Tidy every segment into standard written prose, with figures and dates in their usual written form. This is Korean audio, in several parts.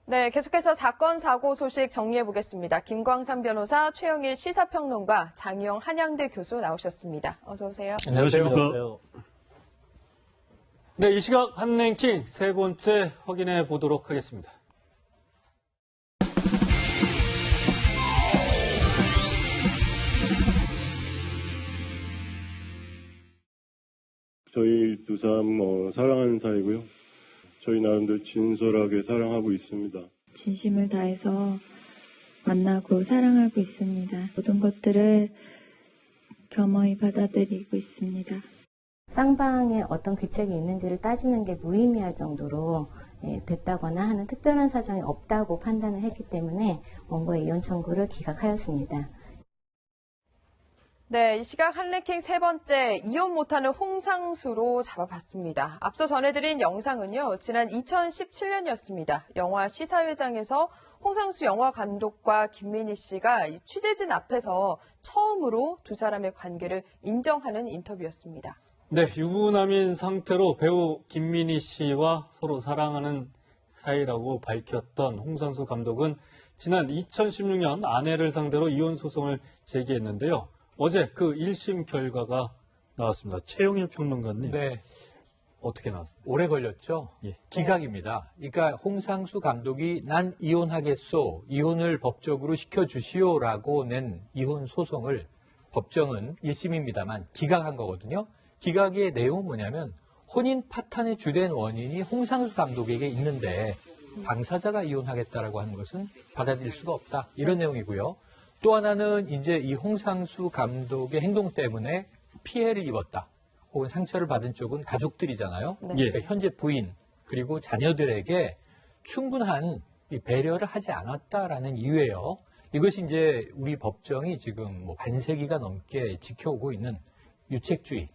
네, 계속해서 사건, 사고 소식 정리해보겠습니다. 김광삼 변호사, 최영일 시사평론가, 장희영 한양대 교수 나오셨습니다. 어서 오세요. 안녕하십니까. 네, 이 시각 한 랭킹 세 번째 확인해 보도록 하겠습니다. 저희 두 사람 사랑하는 사이고요. 저희 나름대로 진솔하게 사랑하고 있습니다. 진심을 다해서 만나고 사랑하고 있습니다. 모든 것들을 겸허히 받아들이고 있습니다. 쌍방에 어떤 귀책이 있는지를 따지는 게 무의미할 정도로 됐다거나 하는 특별한 사정이 없다고 판단을 했기 때문에 원고의 이혼 청구를 기각하였습니다. 네, 이 시각 한 랭킹 세 번째, 이혼 못하는 홍상수로 잡아봤습니다. 앞서 전해드린 영상은요, 지난 2017년이었습니다. 영화 시사회장에서 홍상수 영화 감독과 김민희 씨가 취재진 앞에서 처음으로 두 사람의 관계를 인정하는 인터뷰였습니다. 네, 유부남인 상태로 배우 김민희 씨와 서로 사랑하는 사이라고 밝혔던 홍상수 감독은 지난 2016년 아내를 상대로 이혼 소송을 제기했는데요. 어제 그 1심 결과가 나왔습니다. 최영일 평론가님. 네. 어떻게 나왔습니까? 오래 걸렸죠? 예. 기각입니다. 그러니까 홍상수 감독이 난 이혼하겠소, 이혼을 법적으로 시켜주시오라고 낸 이혼 소송을 법정은 1심입니다만 기각한 거거든요. 기각의 내용은 뭐냐면 혼인 파탄의 주된 원인이 홍상수 감독에게 있는데 당사자가 이혼하겠다라고 하는 것은 받아들일 수가 없다. 이런 내용이고요. 또 하나는 이제 이 홍상수 감독의 행동 때문에 피해를 입었다. 혹은 상처를 받은 쪽은 가족들이잖아요. 네. 예. 그러니까 현재 부인 그리고 자녀들에게 충분한 이 배려를 하지 않았다라는 이유예요. 이것이 이제 우리 법정이 지금 뭐 반세기가 넘게 지켜오고 있는 유책주의.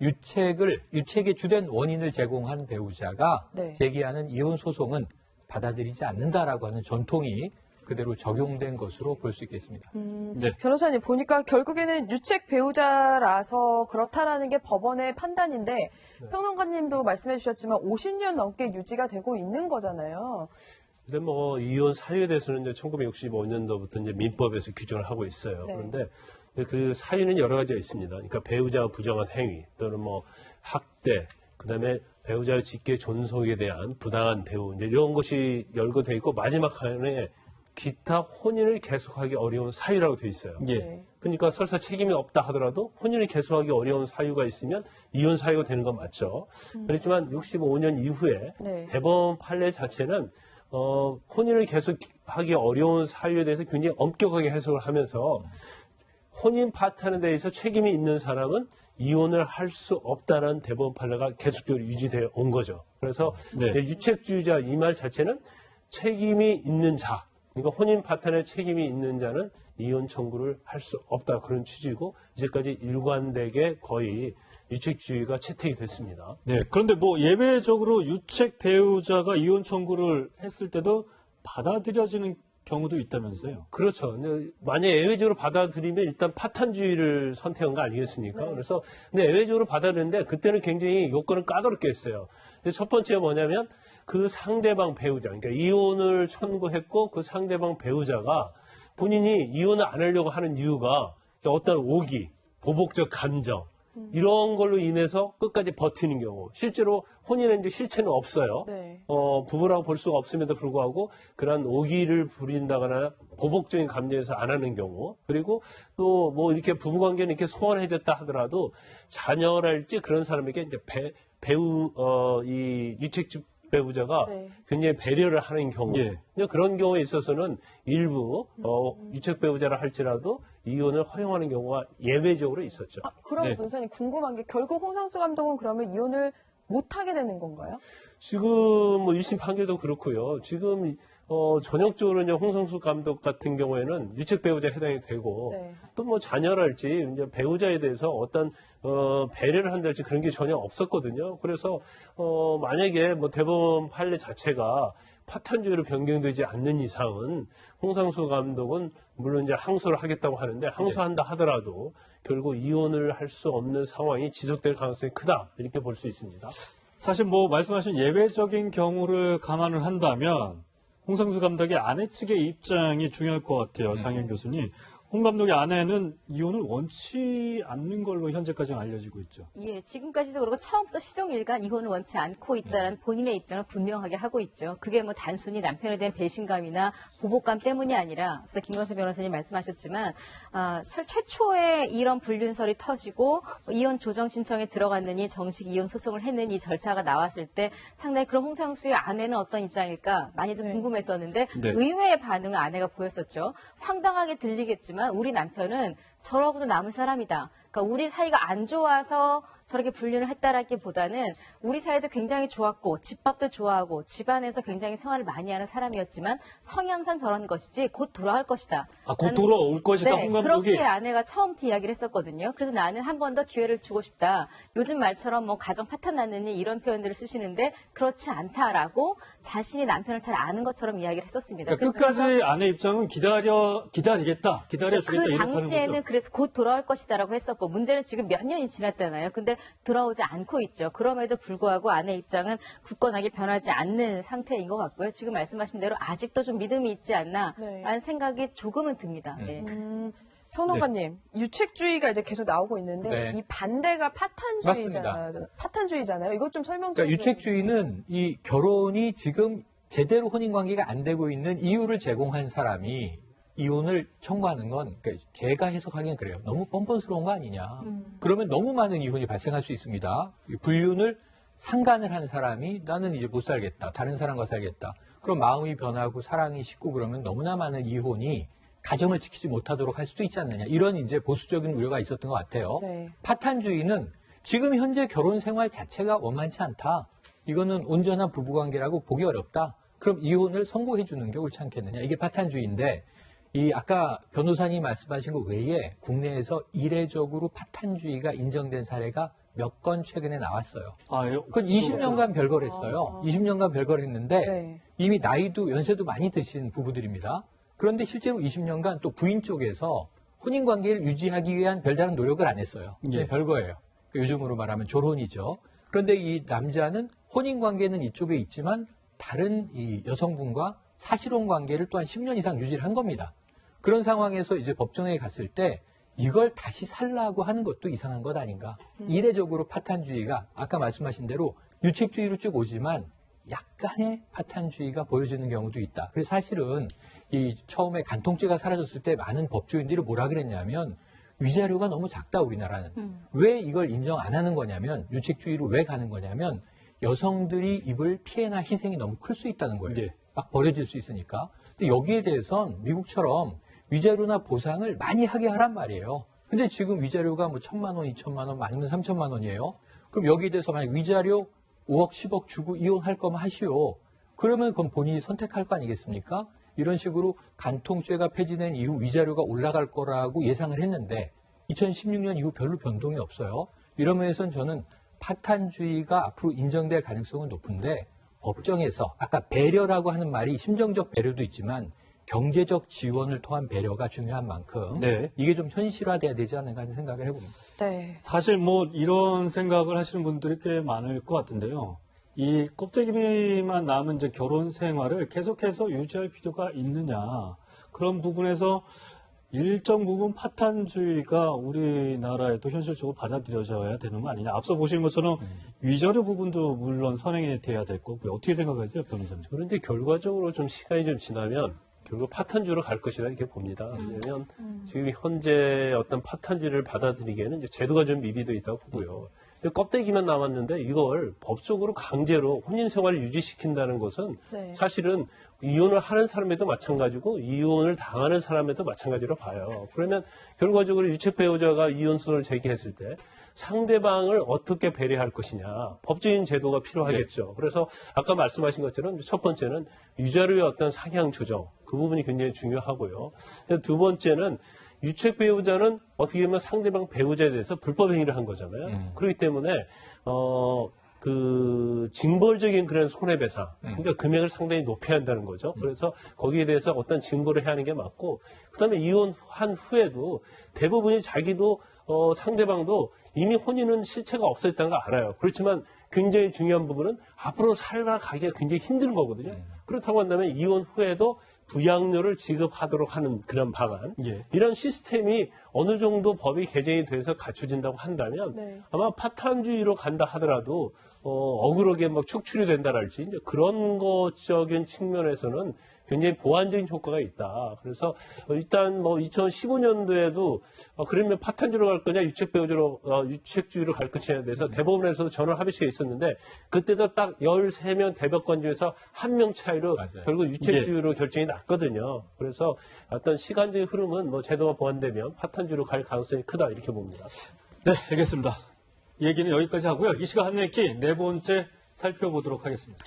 유책의 주된 원인을 제공한 배우자가 네. 제기하는 이혼 소송은 받아들이지 않는다라고 하는 전통이 그대로 적용된 것으로 볼 수 있겠습니다. 네. 변호사님 보니까 결국에는 유책 배우자라서 그렇다라는 게 법원의 판단인데 네. 평론가님도 말씀해 주셨지만 50년 넘게 유지가 되고 있는 거잖아요. 근데 뭐 이혼 사유에 대해서는 이제 1965년도부터 이제 민법에서 규정을 하고 있어요. 네. 그런데 그 사유는 여러 가지가 있습니다. 그러니까 배우자가 부정한 행위 또는 뭐 학대, 그다음에 배우자의 직계 존속에 대한 부당한 대우 이제 이런 것이 열거돼 있고 마지막 칸에 기타 혼인을 계속하기 어려운 사유라고 돼 있어요. 예. 그러니까 설사 책임이 없다 하더라도 혼인을 계속하기 어려운 사유가 있으면 이혼 사유가 되는 건 맞죠. 그렇지만 65년 이후에 네. 대법원 판례 자체는 혼인을 계속하기 어려운 사유에 대해서 굉장히 엄격하게 해석을 하면서 혼인 파탄에 대해서 책임이 있는 사람은 이혼을 할 수 없다는 대법원 판례가 계속적으로 유지되어 온 거죠. 그래서 네. 유책주의자 이 말 자체는 책임이 있는 자, 그러니까 혼인 파탄에 책임이 있는 자는 이혼 청구를 할 수 없다 그런 취지고 이제까지 일관되게 거의 유책주의가 채택이 됐습니다. 네. 그런데 뭐 예외적으로 유책 배우자가 이혼 청구를 했을 때도 받아들여지는 경우도 있다면서요? 그렇죠. 근데 만약에 예외적으로 받아들이면 일단 파탄주의를 선택한 거 아니겠습니까? 네. 그래서 근데 예외적으로 받아들였는데 그때는 굉장히 요건을 까다롭게 했어요. 근데 첫 번째가 뭐냐면 그 상대방 배우자, 그러니까 이혼을 청구했고 그 상대방 배우자가 본인이 이혼을 안 하려고 하는 이유가 어떤 오기, 보복적 감정 이런 걸로 인해서 끝까지 버티는 경우. 실제로 혼인의 이제 실체는 없어요. 네. 부부라고 볼 수가 없음에도 불구하고 그런 오기를 부린다거나 보복적인 감정에서 안 하는 경우. 그리고 또 뭐 이렇게 부부관계는 이렇게 소원해졌다 하더라도 자녀랄지 그런 사람에게 이제 이 유책주 배우자가 네. 굉장히 배려를 하는 경우. 예. 그런 경우에 있어서는 일부 유책 배우자라 할지라도 이혼을 허용하는 경우가 예외적으로 있었죠. 그럼 네. 변호사님 궁금한 게 결국 홍상수 감독은 그러면 이혼을 못하게 되는 건가요? 지금 뭐 1심 판결도 그렇고요. 지금 전형적으로 이제 홍상수 감독 같은 경우에는 유책 배우자에 해당이 되고 네. 또 뭐 자녀랄지 이제 배우자에 대해서 어떤 배려를 한달지 그런 게 전혀 없었거든요. 그래서 만약에 뭐 대법원 판례 자체가 파탄주의로 변경되지 않는 이상은 홍상수 감독은 물론 이제 항소를 하겠다고 하는데 항소한다 하더라도 결국 이혼을 할 수 없는 상황이 지속될 가능성이 크다 이렇게 볼 수 있습니다. 사실 뭐 말씀하신 예외적인 경우를 감안을 한다면 홍상수 감독의 아내 측의 입장이 중요할 것 같아요. 장현 교수님. 홍 감독의 아내는 이혼을 원치 않는 걸로 현재까지는 알려지고 있죠. 예, 지금까지도 그렇고 처음부터 시종일관 이혼을 원치 않고 있다는 본인의 입장을 분명하게 하고 있죠. 그게 뭐 단순히 남편에 대한 배신감이나 보복감 때문이 아니라 앞서 김광석 변호사님 말씀하셨지만 최초에 이런 불륜설이 터지고 이혼 조정 신청에 들어갔느니 정식 이혼 소송을 했느니 이 절차가 나왔을 때 상당히 그럼 홍상수의 아내는 어떤 입장일까 많이들 궁금했었는데 네. 의외의 반응을 아내가 보였었죠. 황당하게 들리겠지만 우리 남편은 저러고도 남을 사람이다. 그러니까 우리 사이가 안 좋아서 저렇게 불륜을 했다라기보다는 우리 사이도 굉장히 좋았고 집밥도 좋아하고 집안에서 굉장히 생활을 많이 하는 사람이었지만 성향상 저런 것이지 곧 돌아올 것이다. 아, 곧 돌아올 것이다, 네, 홍 감독이. 그렇게 아내가 처음부터 이야기를 했었거든요. 그래서 나는 한 번 더 기회를 주고 싶다. 요즘 말처럼 뭐 가정 파탄 났느니 이런 표현들을 쓰시는데 그렇지 않다라고 자신이 남편을 잘 아는 것처럼 이야기를 했었습니다. 그러니까 끝까지 아내 입장은 기다리겠다, 기다려주겠다 그 이렇다는 당시에는 거죠. 그래서 곧 돌아올 것이다라고 했었고 문제는 지금 몇 년이 지났잖아요. 근데 돌아오지 않고 있죠. 그럼에도 불구하고 아내 입장은 굳건하게 변하지 않는 상태인 것 같고요. 지금 말씀하신 대로 아직도 좀 믿음이 있지 않나라는 생각이 조금은 듭니다. 네. 평론가님, 유책주의가 이제 계속 나오고 있는데 네. 이 반대가 파탄주의잖아요. 이것 좀 설명 좀. 그러니까 유책주의는 이 결혼이 지금 제대로 혼인관계가 안 되고 있는 이유를 제공한 사람이 이혼을 청구하는 건 그러니까 제가 해석하기엔 그래요. 너무 뻔뻔스러운 거 아니냐. 그러면 너무 많은 이혼이 발생할 수 있습니다. 불륜을 상간을 한 사람이 나는 이제 못 살겠다. 다른 사람과 살겠다. 그럼 마음이 변하고 사랑이 식고 그러면 너무나 많은 이혼이 가정을 지키지 못하도록 할 수도 있지 않느냐. 이런 이제 보수적인 우려가 있었던 것 같아요. 네. 파탄주의는 지금 현재 결혼 생활 자체가 원만치 않다. 이거는 온전한 부부관계라고 보기 어렵다. 그럼 이혼을 선고해 주는 게 옳지 않겠느냐. 이게 파탄주의인데 이 아까 변호사님 말씀하신 것 외에 국내에서 이례적으로 파탄주의가 인정된 사례가 몇 건 최근에 나왔어요. 그건 20년간 별거를 했어요. 20년간 별거를 했는데 네. 이미 나이도 연세도 많이 드신 부부들입니다. 그런데 실제로 20년간 또 부인 쪽에서 혼인관계를 유지하기 위한 별다른 노력을 안 했어요. 예. 별거예요. 요즘으로 말하면 졸혼이죠. 그런데 이 남자는 혼인관계는 이쪽에 있지만 다른 이 여성분과 사실혼 관계를 또한 10년 이상 유지를 한 겁니다. 그런 상황에서 이제 법정에 갔을 때 이걸 다시 살라고 하는 것도 이상한 것 아닌가. 이례적으로 파탄주의가 아까 말씀하신 대로 유책주의로 쭉 오지만 약간의 파탄주의가 보여지는 경우도 있다. 그래서 사실은 이 처음에 간통죄가 사라졌을 때 많은 법조인들이 뭐라 그랬냐면 위자료가 너무 작다 우리나라는. 왜 이걸 인정 안 하는 거냐면 유책주의로 왜 가는 거냐면 여성들이 입을 피해나 희생이 너무 클 수 있다는 거예요. 네. 막 버려질 수 있으니까. 근데 여기에 대해선 미국처럼 위자료나 보상을 많이 하게 하란 말이에요. 근데 지금 위자료가 뭐 1,000만 원, 2,000만 원, 많으면 3,000만 원이에요. 그럼 여기에 대해서 만약 위자료 5억, 10억 주고 이혼할 거면 하시오. 그러면 그건 본인이 선택할 거 아니겠습니까? 이런 식으로 간통죄가 폐지된 이후 위자료가 올라갈 거라고 예상을 했는데 2016년 이후 별로 변동이 없어요. 이런 면에서는 저는 파탄주의가 앞으로 인정될 가능성은 높은데 법정에서 아까 배려라고 하는 말이 심정적 배려도 있지만 경제적 지원을 통한 배려가 중요한 만큼 네. 이게 좀 현실화돼야 되지 않는가 하는 생각을 해봅니다. 네. 사실 뭐 이런 생각을 하시는 분들이 꽤 많을 것 같은데요. 이 껍데기만 남은 이제 결혼 생활을 계속해서 유지할 필요가 있느냐. 그런 부분에서 일정 부분 파탄주의가 우리나라에도 현실적으로 받아들여져야 되는 거 아니냐. 앞서 보신 것처럼 위자료 부분도 물론 선행이 돼야 될 거고요. 어떻게 생각하세요, 변호사님? 그런데 결과적으로 좀 시간이 좀 지나면 결국 파탄주의로 갈 것이라 이렇게 봅니다. 왜냐하면 지금 현재 어떤 파탄주의를 받아들이기에는 이제 제도가 좀 미비되어 있다고 보고요. 근데 껍데기만 남았는데 이걸 법적으로 강제로 혼인 생활을 유지시킨다는 것은 네. 사실은 이혼을 하는 사람에도 마찬가지고 이혼을 당하는 사람에도 마찬가지로 봐요. 그러면 결과적으로 유책 배우자가 이혼 소송을 제기했을 때 상대방을 어떻게 배려할 것이냐. 법적인 제도가 필요하겠죠. 그래서 아까 말씀하신 것처럼 첫 번째는 위자료의 어떤 상향 조정. 그 부분이 굉장히 중요하고요. 두 번째는 유책 배우자는 어떻게 보면 상대방 배우자에 대해서 불법 행위를 한 거잖아요. 그렇기 때문에 그 징벌적인 그런 손해배상, 그러니까 금액을 상당히 높여야 한다는 거죠. 그래서 거기에 대해서 어떤 징벌을 해야 하는 게 맞고, 그다음에 이혼한 후에도 대부분이 자기도 상대방도 이미 혼인은 실체가 없었다는 걸 알아요. 그렇지만 굉장히 중요한 부분은 앞으로 살아가기가 굉장히 힘든 거거든요. 그렇다고 한다면 이혼 후에도 부양료를 지급하도록 하는 그런 방안, 예. 이런 시스템이 어느 정도 법이 개정이 돼서 갖춰진다고 한다면 네. 아마 파탄주의로 간다 하더라도 억울하게 막 축출이 된다랄지 이제 그런 것적인 측면에서는 굉장히 보완적인 효과가 있다. 그래서 일단 뭐 2015년도에도 그러면 파탄주의로 갈 거냐 유책주의로 갈 것이냐에 대해서 대법원에서도 전원 합의체가 있었는데 그때도 딱 13명 대법관 중에서 1명 차이로 맞아요. 결국 유책주의로 결정이 났거든요. 그래서 어떤 시간적인 흐름은 뭐 제도가 보완되면 파탄주의로 갈 가능성이 크다 이렇게 봅니다. 네, 알겠습니다. 얘기는 여기까지 하고요. 이 시간 한내기 네 번째 살펴보도록 하겠습니다.